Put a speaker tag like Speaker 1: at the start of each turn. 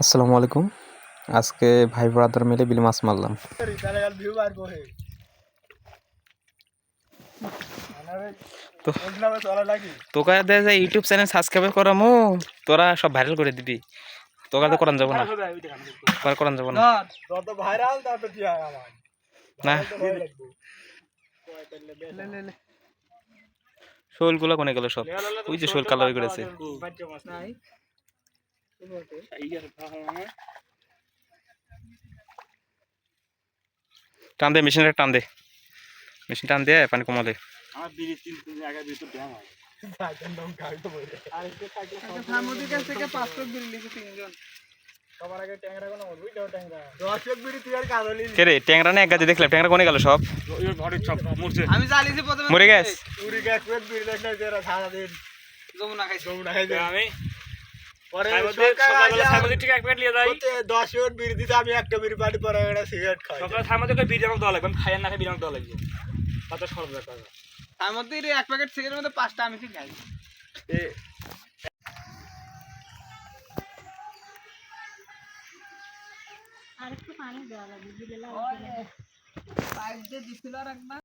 Speaker 1: আসসালামু আলাইকুম। আজকে ভাই ব্রাদার মিলে বিল মাছ মারলাম। তো তোকে দে যে ইউটিউব চ্যানেল সাবস্ক্রাইব করামু, তোরা সব ভাইরাল করে দিবি। তোকে তো করান যাব না, করান যাব না।
Speaker 2: যত ভাইরাল তত কি হয় আমার
Speaker 1: না শোলগুলো কোনে গেল সব? ওই যে শোল কালার করেছে। টান দে, মেশিনটা টান দে, মেশিন টান দিয়ে পানি কমালে।
Speaker 2: আমার বিড়ি তিন আগে ভিতর ড্যাম হয়
Speaker 1: ট্যাংরা না এক গাছে দেখলাম, ট্যাংরা কোনে গেল সব?
Speaker 2: আমি চালিয়েছি প্রথমে
Speaker 1: মরে গেছে।
Speaker 2: আমি পরে 10 মিনিট বিড়ি দিতে আমি একটা বিড়ি পানি পরে একটা সিগারেট খাই। সকালে সামনে বিড়ি আমাকে দেওয়া লাগবে, আমি খাই না খাই বিড়ি আমাকে দেওয়া লাগবে। তাতে সরব ব্যাপার। তার মধ্যে এক প্যাকেট সিগারেটের মধ্যে 5টা আমি কি খাই।
Speaker 3: আরেকটু পানি দেওয়া লাগবে, দিলে পাইপ দিয়ে দিছিল আর একবার।